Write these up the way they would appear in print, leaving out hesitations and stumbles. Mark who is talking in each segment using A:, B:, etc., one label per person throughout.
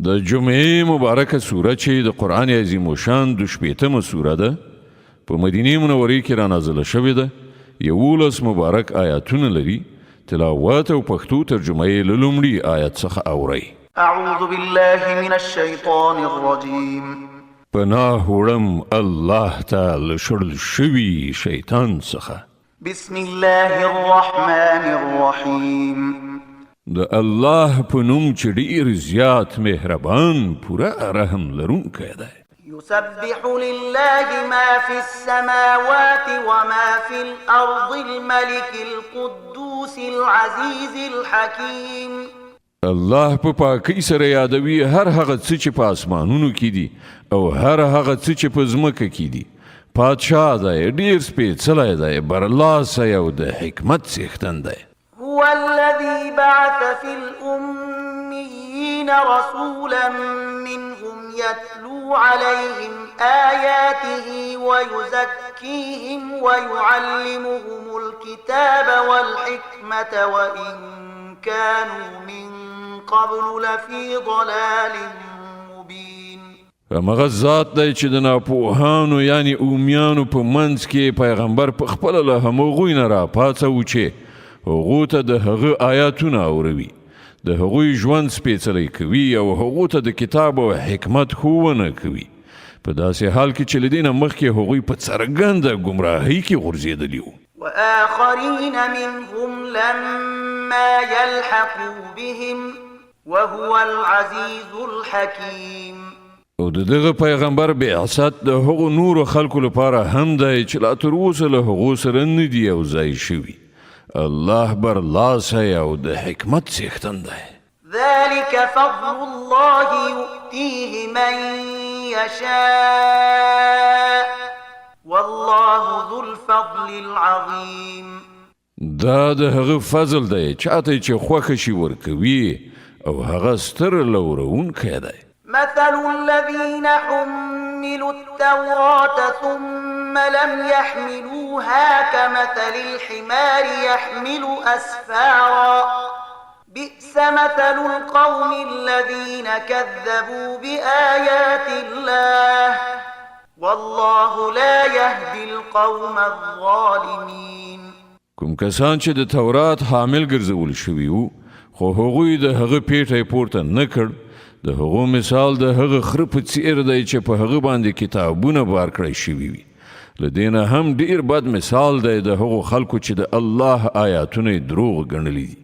A: د جمعې مبارکه سوره چې د قرآن عظیم الشان 14مه سوره ده په مدینه منورې کې را نازله شوې ده. 11 مبارک آیاتونه لري. تلاوت او پښتو ترجمه یې له لومړي آیت څخه اورئ.
B: اعوذ بالله من الشیطان الرجیم.
A: پناه وړم الله تعالی شړل شوي شیطان څخه.
B: بسم الله الرحمن الرحیم.
A: د الله په نوم چې ډېر زیات مهربان پوره رحم لرونکی دی.
B: يسبح لله ما في السماوات وما في الأرض الملك القدوس العزيز الحكيم.
A: الله په پاکی سره یادوي هر هغه څه چې په اسمانونو کې دي او هر هغه څه چې په ځمکه کې دي. پادشاه دی، ډېر سپېڅلی دی، برلاسی او د حکمت څښتن دی.
B: هو الذي بعث في الأميين رسولا منهم يتلو عليهم آياته ويزكيهم ويعلمهم الكتاب والحكمة وإن كانوا من قبل لفي ضلال مبين.
A: همغه ذات دی چې د ناپوهانو یعنی اومیانو په منځ کې پیغمبر په خپله له همغوی نه راپاڅوي چې هغو ته د هغه آیاتونه اوروي، د هغوی ژوند سپېڅلی کوي او هغو ته د کتاب او حکمت ښوونه کوي، په داسې حال کې چې له دې نه مخکې هغوی په څرګنده ګمراهۍ کې غورځېدلي وو.
B: وآخرین منهم لما يلحقوا بهم وهو العزیز الحکیم.
A: او د دغه پیغمبر بعثت د هغو نورو خلکو لپاره هم دی چې لا تر اوسه له هغو سره نه دي یو ځای شوي. الله برلاسی او د حکمت څښتن دی.
B: ذلك فضل الله يؤتيه من يشاء والله ذو الفضل العظيم.
A: دا د هغه فضل دی چاته چې خوښه شي ورکوي او هغه ستر لورونکی دی.
B: مثل الذين حملوا التوراة ثم لم يحملوها كمثل الحمار يحمل أسفارا بئس مثل القوم الذين كذبوا بآيات الله والله لا يهدي القوم الظالمين.
A: کوم کسان چې د تورات حامل ګرځول شوي وو خو هغوی د هغه پیټی پورته نه کړ، د هغو مثال د هغه خره په څیر دی چې په هغه باندې کتابونه بار کړی شوي وي. له دې نه هم ډېر بد مثال دی د هغو خلکو چې د الله آیاتونه یې دروغ ګڼلي دي.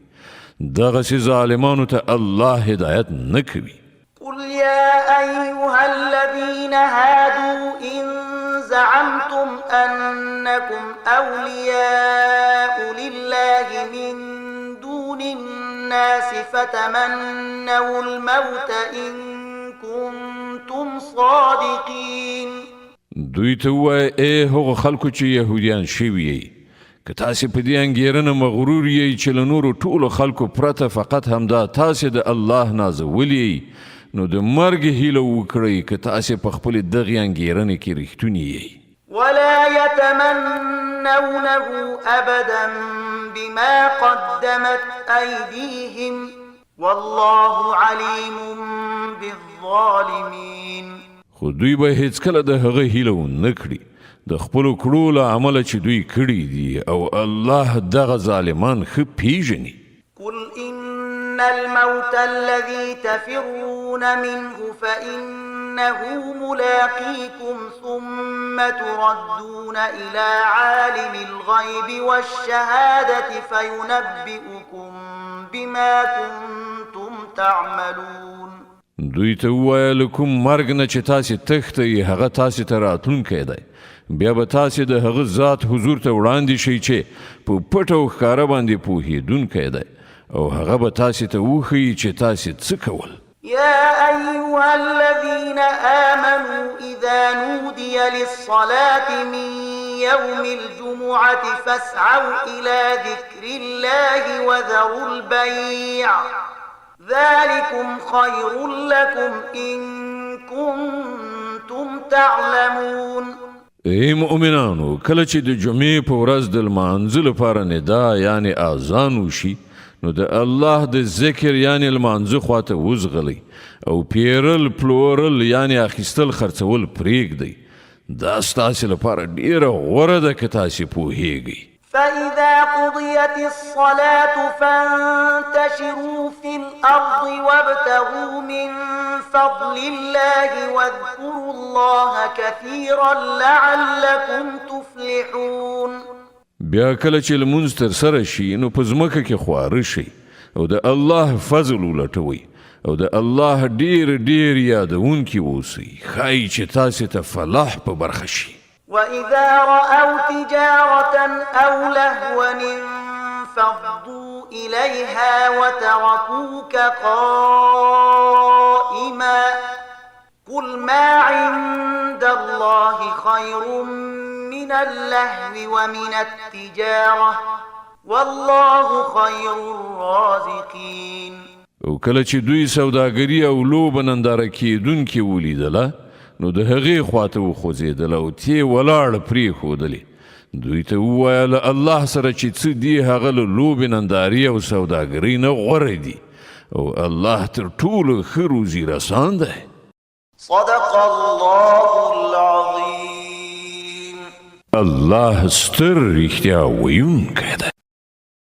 A: دغسې ظالمانو ته الله هدایت نه کوي.
B: قل يا أيها الذين هادوا إن زعمتم أنكم أولياء لله من دون الناس فتمنوا الموت إن كنتم صادقين.
A: دوی ته ووایه ای هغو خلکو چې یهودیان شوي یې، که تاسې په دې انګېرنه مغرور یې چې له نورو ټولو خلکو پرته فقط همدا تاسې د الله نازولي یې، نو د مرګ هیله وکړئ که تاسې په خپلې دغې انګېرنې کې رښتوني یې.
B: ولا يتمنونه أبدا بما قدمت أيديهم والله عليم بالظالمين.
A: خو دوی به هیڅکله د هغه هیله ونه کړي د خپلو کړو له امله چې دوی کړي دي او الله دغه ظالمان ښه پیژني.
B: قل إن الموت الذي تفرون منه فإنه ملاقيكم ثم تردون إلى عالم الغيب والشهادة فينبئكم بما كنتم تعملون.
A: دوی ته ووایه له کوم مرګ نه چې تاسې تښتئ هغه تاسې ته راتلونکی دی، بیا به تاسې د هغه ذات حضور ته وړاندې شئ چې په پټ او ښکاره باندې پوهېدونکی دی او هغه به تاسې ته وښیي چې تاسې څه کول.
B: يا أيها الذين آمنوا إذا نودي للصلاة من يوم الجمعة فاسعوا إلى ذكر الله وذروا البيع ذلكم خير لكم إن كنتم تعلمون.
A: ای مؤمنانو کله چې د جمعې په ورځ د لمانځه لپاره ندا یعنی اذان وشي نو د الله د ذکر یعنی لمانځه خواته وزغلی او پیرل پلورل یعنی اخیستل خرڅول پریږدئ دا ستاسې لپاره ډیره غوره ده که تاسې پوهیږئ
B: فإذا قضيت الصلاة فانتشروا في الأرض وابتغوا من فضل الله واذكروا الله كثيرا لعلكم تفلحون
A: بیا کله چې لمونځ ترسره شي نو په ځمکه کې خواره شئ او د الله فضل ولټوئ او د الله ډیر ډیر یادونکي اوسئ ښایي چې تاسې ته فلاح په برخه شي
B: وإذا رأوا تجارة أو لهوا انفضوا إليها وتركوك قائما قل ما عند الله خير من اللهو ومن التجارة والله خير الرازقين
A: او کله چې دوی سوداګري او لوبه ننداره کیدونکي ولیدله نو د هغې خواته وخوځېدل او تې ولاړ پرېښودلې دوی ته وویل الله سره چې څه دي هغه له لوبې نندارې او سوداګرۍ نه غوره دي او الله تر ټولو ښه روزي رسان دی
B: صدق الله العظيم
A: الله ستر رښتیا ویونکی دی